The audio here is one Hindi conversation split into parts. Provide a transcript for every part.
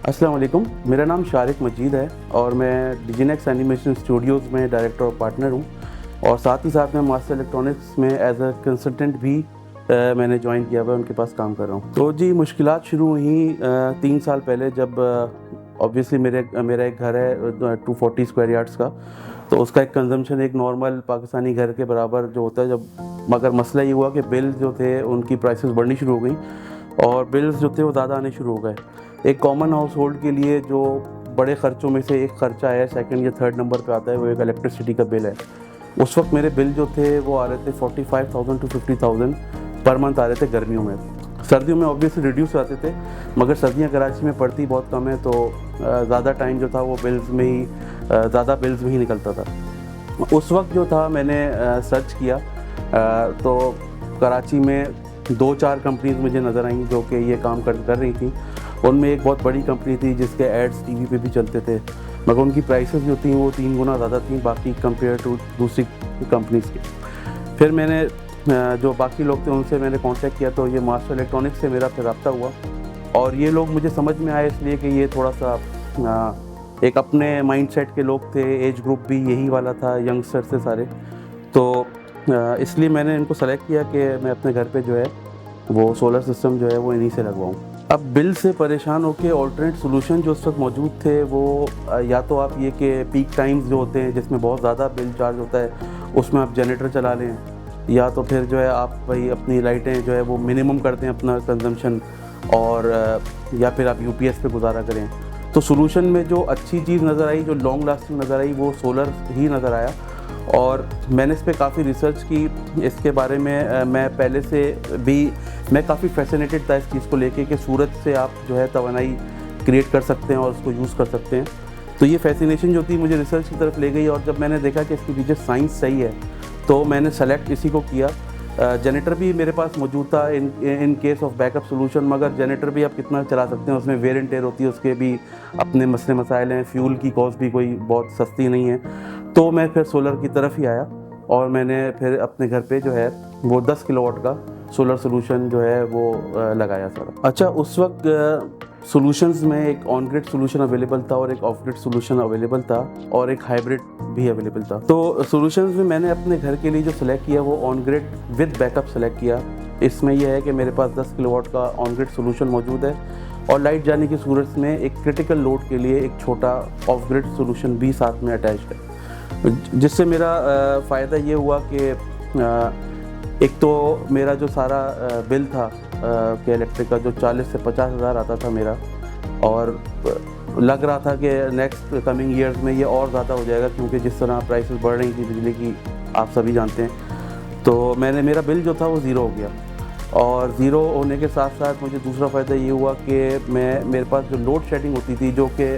अस्सलाम वालेकुम। मेरा नाम शारिक मजीद है और मैं डिजिनेक्स एनिमेशन स्टूडियोज़ में डायरेक्टर और पार्टनर हूँ और साथ ही साथ मैं मास्टर इलेक्ट्रॉनिक्स में एज अ कंसल्टेंट भी मैंने ज्वाइन किया हुआ है, उनके पास काम कर रहा हूँ। तो जी मुश्किलात शुरू हुई 3 साल पहले जब ऑब्वियसली मेरा एक घर है 240 स्क्वायर यार्ड्स का, तो उसका एक कंजम्पशन एक नॉर्मल पाकिस्तानी घर के बराबर जो होता है जब, मगर मसला ये हुआ कि बिल जो थे उनकी प्राइसेस बढ़नी शुरू हो गई और बिल्स जो थे वो ज़्यादा आने शुरू हो गए। एक कॉमन हाउस होल्ड के लिए जो बड़े ख़र्चों में से एक ख़र्चा है, सेकंड या थर्ड नंबर पे आता है, वो एक इलेक्ट्रिसिटी का बिल है। उस वक्त मेरे बिल जो थे वो आ रहे थे 45,000 टू 50,000 पर मंथ आ रहे थे गर्मियों में। सर्दियों में ऑब्वियसली रिड्यूस आते थे, मगर सर्दियाँ कराची में पड़ती बहुत कम है, तो ज़्यादा टाइम जो था वो बिल्स में ही ज़्यादा बिल्स में ही निकलता था। उस वक्त जो था मैंने सर्च किया तो कराची में 2-4 कंपनीज़ मुझे नज़र आईं जो कि ये काम कर रही थी। उनमें एक बहुत बड़ी कंपनी थी जिसके एड्स टीवी पे भी चलते थे, मगर उनकी प्राइसेस जो थी वो 3 गुना ज़्यादा थी बाकी कंपेयर टू दूसरी कंपनीज़ के। फिर मैंने जो बाकी लोग थे उनसे मैंने कांटेक्ट किया, तो ये मास्टर इलेक्ट्रॉनिक्स से मेरा फिर रब्ता हुआ और ये लोग मुझे समझ में आए इसलिए कि ये थोड़ा सा एक अपने माइंडसेट के लोग थे, एज ग्रुप भी यही वाला था, यंगस्टर से सारे। तो इसलिए मैंने इनको सेलेक्ट किया कि मैं अपने घर पे जो है वो सोलर सिस्टम जो है वो इन्हीं से लगवाऊँ। अब बिल से परेशान होकर ऑल्टरनेट सोल्यूशन जो उस वक्त मौजूद थे वो या तो आप ये कि पीक टाइम्स जो होते हैं जिसमें बहुत ज़्यादा बिल चार्ज होता है उसमें आप जनरेटर चला लें, या तो फिर जो है आप भाई अपनी लाइटें जो है वो मिनिमम कर दें अपना कंजम्पशन, और या फिर आप यूपीएस पे गुजारा करें। तो सोल्यूशन में जो अच्छी चीज़ नज़र आई, जो लॉन्ग लास्टिंग नज़र आई, वो सोलर ही नज़र आया और मैंने इस पर काफ़ी रिसर्च की। इसके बारे में मैं पहले से भी मैं काफ़ी फैसिनेटेड था इस चीज़ को लेके कि सूरज से आप जो है तवानाई क्रिएट कर सकते हैं और उसको यूज़ कर सकते हैं। तो ये फैसिनेशन जो थी मुझे रिसर्च की तरफ ले गई और जब मैंने देखा कि इसके पीछे साइंस सही है तो मैंने सेलेक्ट इसी को किया। जनरेटर भी मेरे पास मौजूद था in case of backup solution, मगर जनरेटर भी आप कितना चला सकते हैं, उसमें वेयर एंड टेयर होती है, उसके भी अपने मसले मसाइल हैं, फ्यूल की कॉस्ट भी कोई बहुत सस्ती नहीं है। तो मैं फिर सोलर की तरफ ही आया और मैंने फिर अपने घर पे जो है वो 10 किलोवाट का सोलर सोल्यूशन जो है वो लगाया सारा। अच्छा, उस वक्त सॉल्यूशंस में एक ऑन ग्रिड सॉल्यूशन अवेलेबल था और एक ऑफ ग्रिड सॉल्यूशन अवेलेबल था और एक हाइब्रिड भी अवेलेबल था। तो सॉल्यूशंस में मैंने अपने घर के लिए जो सिलेक्ट किया वो on grid with backup select किया। इसमें यह है कि मेरे पास 10 किलोवाट का ऑन ग्रिड सॉल्यूशन मौजूद है और लाइट जाने की सूरत में एक क्रिटिकल लोड के लिए एक छोटा ऑफ ग्रिड सॉल्यूशन भी साथ में अटैच्ड है, जिससे मेरा फ़ायदा ये हुआ कि एक तो मेरा जो सारा बिल था कि इलेक्ट्रिक का जो 40 से 50 हज़ार आता था मेरा, और लग रहा था कि नेक्स्ट कमिंग ईयर्स में ये और ज़्यादा हो जाएगा क्योंकि जिस तरह प्राइसेस बढ़ रही थी बिजली की आप सभी जानते हैं। तो मेरा बिल जो था वो ज़ीरो हो गया और ज़ीरो होने के साथ साथ मुझे दूसरा फ़ायदा ये हुआ कि मेरे पास जो लोड शेडिंग होती थी जो कि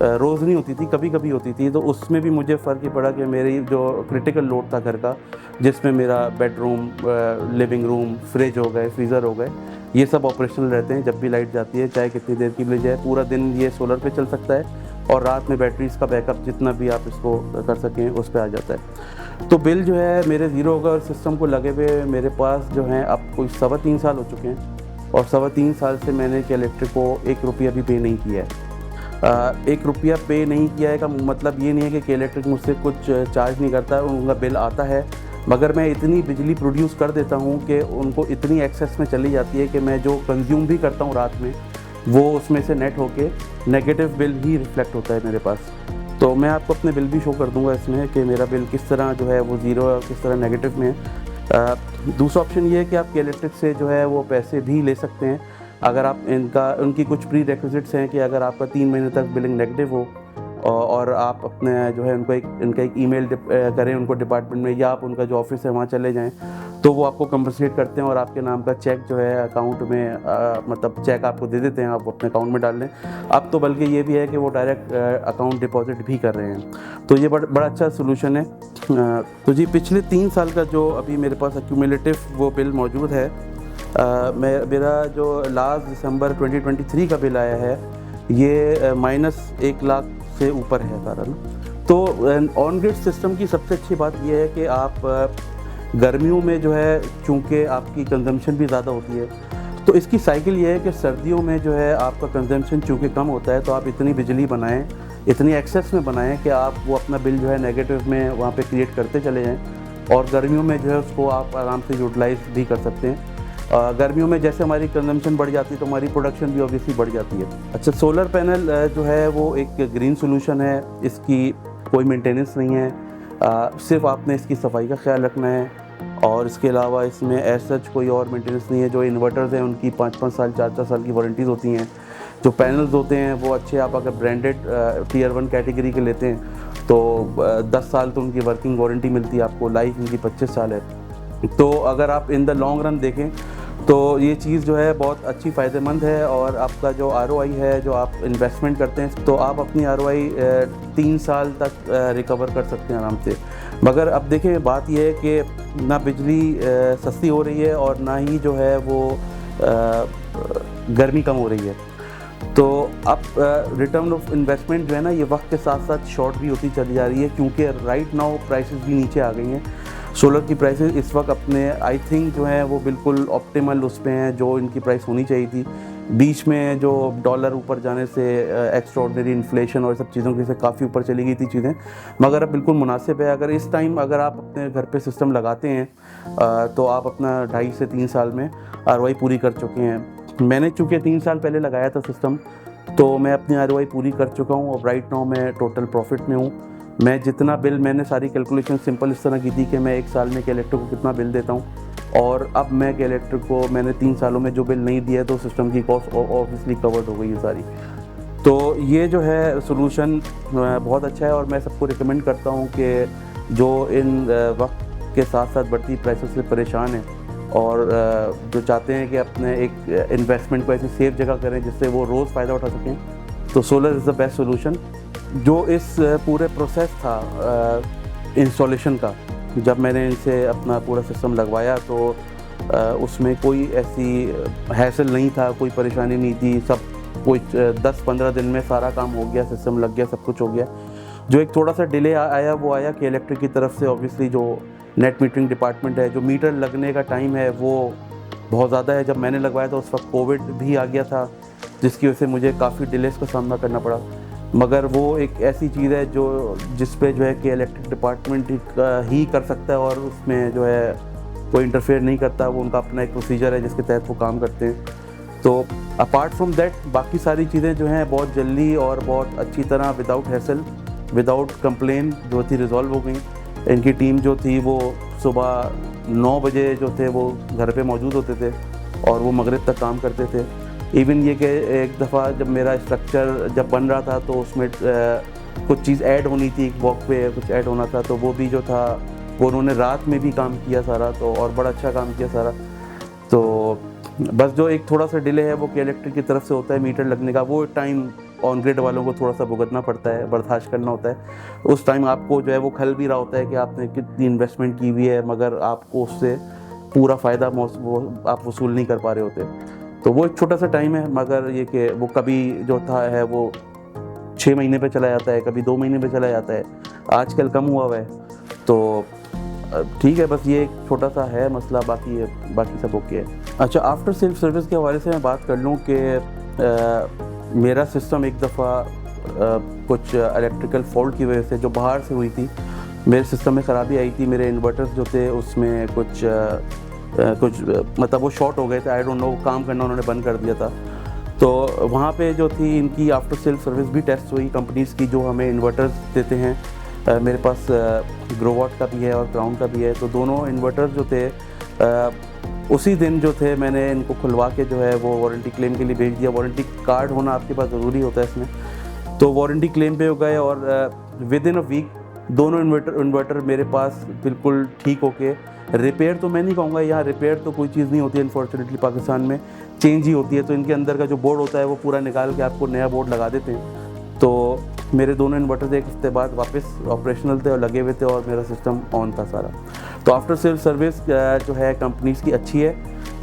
रोज़ नहीं होती थी, कभी कभी होती थी, तो उसमें भी मुझे फ़र्क ही पड़ा कि मेरी जो क्रिटिकल लोड था घर का, जिसमें मेरा बेडरूम, लिविंग रूम, फ्रिज हो गए, फ्रीज़र हो गए, ये सब ऑपरेशनल रहते हैं जब भी लाइट जाती है, चाहे कितनी देर की भी ले जाए, पूरा दिन ये सोलर पे चल सकता है और रात में बैटरीज़ का बैकअप जितना भी आप इसको कर सकें उस पर आ जाता है। तो बिल जो है मेरे ज़ीरो होगा और सिस्टम को लगे हुए मेरे पास जो है अब कोई 3.25 साल हो चुके हैं और 3.25 साल से मैंने कि इलेक्ट्रिक को 1 रुपया भी पे नहीं किया है। 1 रुपया पे नहीं किया है का मतलब ये नहीं है कि इलेक्ट्रिक मुझसे कुछ चार्ज नहीं करता है, उनका बिल आता है, मगर मैं इतनी बिजली प्रोड्यूस कर देता हूँ कि उनको इतनी एक्सेस में चली जाती है कि मैं जो कंज्यूम भी करता हूँ रात में वो उसमें से नेट होके नेगेटिव बिल ही रिफ्लेक्ट होता है मेरे पास। तो मैं आपको अपने बिल भी शो कर दूँगा इसमें कि मेरा बिल किस तरह जो है वो ज़ीरो और किस तरह नेगेटिव में है। दूसरा ऑप्शन ये है कि आप इलेक्ट्रिक से जो है वो पैसे भी ले सकते हैं अगर आप उनकी कुछ प्री रेक्विजिट्स हैं कि अगर आपका 3 महीने तक बिलिंग नेगेटिव हो और आप अपने जो है इनका एक ईमेल करें उनको डिपार्टमेंट में, या आप उनका जो ऑफिस है वहाँ चले जाएं, तो वो आपको कंपनसेट करते हैं और आपके नाम का चेक जो है अकाउंट में मतलब चेक आपको दे देते हैं, आप अपने अकाउंट में डाल लें। अब तो बल्कि ये भी है कि वो डायरेक्ट अकाउंट डिपॉजिट भी कर रहे हैं, तो ये बड़ा अच्छा सोल्यूशन है। तो जी पिछले 3 साल का जो अभी मेरे पास एक्यूमुलेटिव वो बिल मौजूद है, मेरा जो लास्ट दिसंबर 2023 का बिल आया है ये -1 लाख से ऊपर है सारा ना। तो ऑन ग्रिड सिस्टम की सबसे अच्छी बात यह है कि आप गर्मियों में जो है चूँकि आपकी कंजम्पशन भी ज़्यादा होती है तो इसकी साइकिल ये है कि सर्दियों में जो है आपका कंजम्पशन चूँकि कम होता है, तो आप इतनी बिजली बनाएं, इतनी एक्सेस में बनाएं कि आप वो अपना बिल जो है नेगेटिव में वहाँ पे क्रिएट करते चले जाएं, और गर्मियों में जो है उसको आप आराम से यूटिलाइज़ भी कर सकते हैं। गर्मियों में जैसे हमारी कंजम्पशन बढ़ जाती है तो हमारी प्रोडक्शन भी ऑब्वियसली बढ़ जाती है। अच्छा, सोलर पैनल जो है वो एक ग्रीन सोल्यूशन है, इसकी कोई मेंटेनेंस नहीं है, सिर्फ आपने इसकी सफाई का ख्याल रखना है, और इसके अलावा इसमें एज सच कोई और मेंटेनेंस नहीं है। जो इन्वर्टर्स हैं उनकी 5-5 साल 4-4 साल की वारंटीज़ होती हैं। जो पैनल्स होते हैं वो अच्छे, आप अगर ब्रांडेड टियर 1 कैटेगरी के लेते हैं तो 10 साल तो उनकी वर्किंग वारंटी मिलती है आपको, लाइफ उनकी 25 साल है। तो अगर आप इन द लॉन्ग रन देखें तो ये चीज़ जो है बहुत अच्छी फ़ायदेमंद है, और आपका जो ROI है, जो आप इन्वेस्टमेंट करते हैं, तो आप अपनी ROI 3 साल तक रिकवर कर सकते हैं आराम से। मगर अब देखें, बात यह है कि ना बिजली सस्ती हो रही है और ना ही जो है वो गर्मी कम हो रही है। तो अब रिटर्न ऑफ इन्वेस्टमेंट जो है ना, ये वक्त के साथ साथ शॉर्ट भी होती चली जा रही है, क्योंकि राइट नाउ प्राइसेस भी नीचे आ गई हैं। सोलर की प्राइसेस इस वक्त अपने आई थिंक जो है वो बिल्कुल ऑप्टिमल उस पे हैं जो इनकी प्राइस होनी चाहिए थी। बीच में जो डॉलर ऊपर जाने से एक्स्ट्राऑर्डिनरी इन्फ्लेशन और सब चीज़ों की से काफ़ी ऊपर चली गई थी चीज़ें, मगर अब बिल्कुल मुनासिब है। अगर इस टाइम अगर आप अपने घर पे सिस्टम लगाते हैं तो आप अपना 2.5 से 3 साल में ROI पूरी कर चुके हैं। मैंने चूँकि 3 साल पहले लगाया था सिस्टम, तो मैं अपनी ROI पूरी कर चुका हूँ, और राइट नाउ मैं टोटल प्रॉफिट में हूँ। मैं जितना बिल, मैंने सारी कैलकुलेशन सिंपल इस तरह की थी कि मैं 1 साल में इलेक्ट्रिक को कितना बिल देता हूँ, और अब मैं इलेक्ट्रिक को मैंने 3 सालों में जो बिल नहीं दिया तो सिस्टम की कॉस्ट ऑब्वियसली कवर्ड हो गई है सारी। तो ये जो है सोल्यूशन बहुत अच्छा है, और मैं सबको रिकमेंड करता हूँ कि जो इन वक्त के साथ साथ बढ़ती प्राइसेस से परेशान हैं और जो चाहते हैं कि अपने एक इन्वेस्टमेंट को ऐसी सेफ जगह करें जिससे वो रोज़ फ़ायदा उठा सकें, तो solar is the best solution. जो इस पूरे प्रोसेस था इंस्टॉलेशन का, जब मैंने इनसे अपना पूरा सिस्टम लगवाया तो उसमें कोई ऐसी हैसल नहीं था, कोई परेशानी नहीं थी। सब कुछ 10-15 दिन में सारा काम हो गया, सिस्टम लग गया, सब कुछ हो गया। जो एक थोड़ा सा डिले आया वो आया कि इलेक्ट्रिक की तरफ से ऑब्वियसली जो नेट मीटरिंग डिपार्टमेंट है, जो मीटर लगने का टाइम है वो बहुत ज़्यादा है। जब मैंने लगवाया था उस वक्त कोविड भी आ गया था, जिसकी वजह से मुझे काफ़ी डिलेस का सामना करना पड़ा। मगर वो एक ऐसी चीज़ है जो जिस पे जो है कि इलेक्ट्रिक डिपार्टमेंट ही कर सकता है, और उसमें जो है कोई इंटरफेयर नहीं करता। वो उनका अपना एक प्रोसीजर है जिसके तहत वो काम करते हैं। तो अपार्ट फ्रॉम दैट बाकी सारी चीज़ें जो हैं बहुत जल्दी और बहुत अच्छी तरह विदाउट हैसल, विदाउट कंप्लेन जो थी रिज़ॉल्व हो गई। इनकी टीम जो थी वो सुबह 9 बजे जो थे वो घर पे मौजूद होते थे और वो मगरिब तक काम करते थे। इवन ये कि एक दफ़ा जब मेरा स्ट्रक्चर जब बन रहा था तो उसमें कुछ चीज़ ऐड होनी थी, वॉक पे कुछ ऐड होना था, तो वो भी जो था वो उन्होंने रात में भी काम किया सारा, तो और बड़ा अच्छा काम किया सारा। तो बस जो एक थोड़ा सा डिले है वो कि इलेक्ट्रिक की तरफ से होता है मीटर लगने का, वो टाइम ऑन ग्रिड वालों को थोड़ा सा भुगतना पड़ता है, बर्दाश्त करना होता है। उस टाइम आपको जो है वो खल भी रहा होता है कि आपने कितनी इन्वेस्टमेंट की हुई है, मगर आपको उससे पूरा फ़ायदा आप वसूल नहीं कर पा रहे होते। तो वो एक छोटा सा टाइम है, मगर ये कि वो कभी जो था है वो 6 महीने पे चला जाता है, कभी 2 महीने पे चला जाता है, आजकल कम हुआ है। तो ठीक है, बस ये एक छोटा सा है मसला, बाकी सब ओके है। अच्छा, आफ्टर सेल्फ सर्विस के हवाले से मैं बात कर लूँ कि मेरा सिस्टम एक दफ़ा कुछ इलेक्ट्रिकल फॉल्ट की वजह से जो बाहर से हुई थी, मेरे सिस्टम में ख़राबी आई थी। मेरे इन्वर्टर्स जो थे उसमें कुछ मतलब वो शॉर्ट हो गए थे, आई डोंट नो, काम करना उन्होंने बंद कर दिया था। तो वहाँ पे जो थी इनकी आफ्टर सेल्फ सर्विस भी टेस्ट हुई कंपनीज़ की जो हमें इन्वर्टर्स देते हैं। मेरे पास ग्रोवॉट का भी है और क्राउन का भी है। तो दोनों इन्वर्टर्स जो थे उसी दिन जो थे मैंने इनको खुलवा के जो है वो वारंटी क्लेम के लिए भेज दिया। वारंटी कार्ड होना आपके पास ज़रूरी होता है इसमें। तो वारंटी क्लेम पे हो गए और विद इन अ वीक दोनों इन्वर्टर मेरे पास बिल्कुल ठीक होके, रिपेयर तो मैं नहीं कहूँगा, यहाँ रिपेयर तो कोई चीज़ नहीं होती है अनफॉर्चुनेटली, पाकिस्तान में चेंज ही होती है। तो इनके अंदर का जो बोर्ड होता है वो पूरा निकाल के आपको नया बोर्ड लगा देते हैं। तो मेरे दोनों इन्वर्टर 1 हफ्ते बाद वापस ऑपरेशनल थे और लगे हुए थे और मेरा सिस्टम ऑन था सारा। तो आफ्टर सेल्फ सर्विस जो है कंपनीज़ की अच्छी है,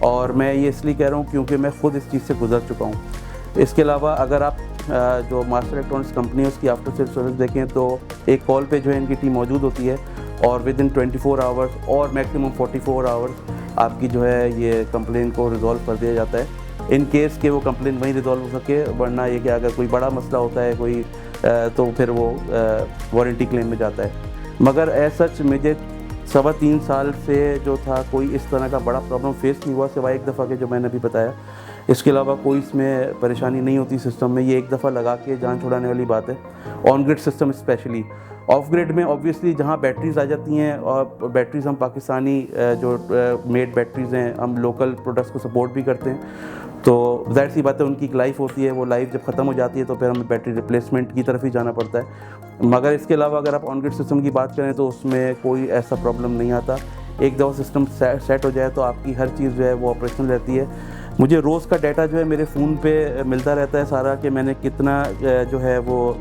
और मैं ये इसलिए कह रहा हूँ क्योंकि मैं ख़ुद इस चीज़ से गुजर चुका हूँ। इसके अलावा अगर आप जो मास्टर इलेक्ट्रॉनिक्स कंपनी है उसकी आफ्टर सेल्फ सर्विस देखें तो एक कॉल पे जो है इनकी टीम मौजूद होती है और विद इन 24 आवर्स और मैक्सिमम 44 आवर्स आपकी जो है ये कंप्लेन को रिज़ॉल्व कर दिया जाता है, इन केस के वो कंप्लेन वहीं रिज़ॉल्व हो सके। वरना ये कि अगर कोई बड़ा मसला होता है कोई तो फिर वो वारंटी क्लेम में जाता है। मगर एज सच मुझे 3.25 साल से जो था कोई इस तरह का बड़ा प्रॉब्लम फेस नहीं हुआ, सिवाय एक दफ़ा के जो मैंने अभी बताया। इसके अलावा कोई इसमें परेशानी नहीं होती सिस्टम में। ये एक दफ़ा लगा के जान छुड़ाने वाली बात है, on grid system specially. Of grid में ऑब्वियसली जहाँ बैटरीज़ आ जाती हैं, और बैटरीज़ हम पाकिस्तानी जो मेड बैटरीज़ हैं, हम लोकल प्रोडक्ट्स को सपोर्ट भी करते हैं, तो ज़ाहिर सी बात है उनकी एक लाइफ होती है, वो लाइफ जब ख़त्म हो जाती है तो फिर हमें बैटरी रिप्लेसमेंट की तरफ ही जाना पड़ता है। मगर इसके अलावा अगर आप ऑन ग्रिड सिस्टम की बात करें तो उसमें कोई ऐसा प्रॉब्लम नहीं आता। एक दफ़ा सिस्टम सेट हो जाए तो आपकी हर चीज़ जो है वो ऑपरेशनल रहती है। मुझे रोज़ का डाटा जो है मेरे फ़ोन पे मिलता रहता है सारा, कि मैंने कितना जो है वो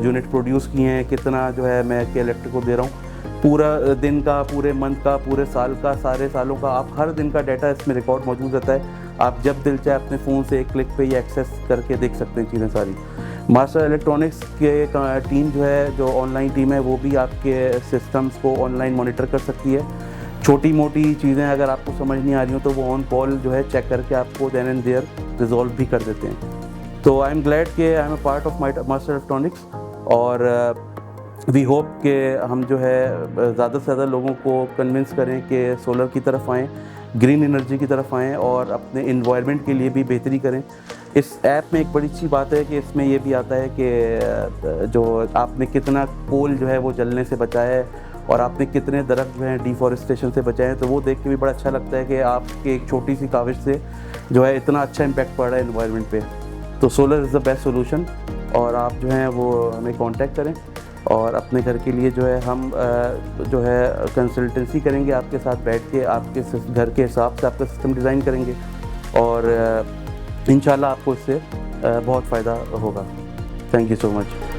यूनिट प्रोड्यूस किए हैं, कितना जो है मैं के इलेक्ट्रिक को दे रहा हूँ, पूरा दिन का, पूरे मंथ का, पूरे साल का, सारे सालों का, आप हर दिन का डाटा इसमें रिकॉर्ड मौजूद रहता है। आप जब दिल चाहे अपने फ़ोन से एक क्लिक पे ये एक्सेस करके देख सकते हैं चीज़ें सारी। मास्टर इलेक्ट्रॉनिक्स के टीम जो है, जो ऑनलाइन टीम है, वो भी आपके सिस्टम्स को ऑनलाइन मॉनिटर कर सकती है। छोटी मोटी चीज़ें अगर आपको समझ नहीं आ रही हो तो वो ऑन कॉल जो है चेक करके आपको देन एंड देयर रिजॉल्व भी कर देते हैं। तो आई एम ग्लैड कि I am a part of master electronics, और वी होप कि हम जो है ज़्यादा से ज़्यादा लोगों को कन्विंस करें कि सोलर की तरफ आएँ, ग्रीन एनर्जी की तरफ आएँ, और अपने इन्वायरमेंट के लिए भी बेहतरी करें। इस ऐप में एक बड़ी अच्छी बात है कि इसमें ये भी आता है कि जो आपने कितना कोल जो है वो जलने से बचाया है, और आपने कितने दरख्त जो हैं डिफॉरेस्टेशन से बचाए हैं। तो वो देख के भी बड़ा अच्छा लगता है कि आपके एक छोटी सी काविश से जो है इतना अच्छा इम्पैक्ट पड़ रहा है एनवायरनमेंट पे। तो solar is the best solution, और आप जो हैं वो हमें कांटेक्ट करें, और अपने घर के लिए जो है हम जो है कंसल्टेंसी करेंगे आपके साथ बैठ के, आपके घर के हिसाब से आपका सिस्टम डिज़ाइन करेंगे, और इंशाल्लाह आपको इससे बहुत फ़ायदा होगा। Thank you so much.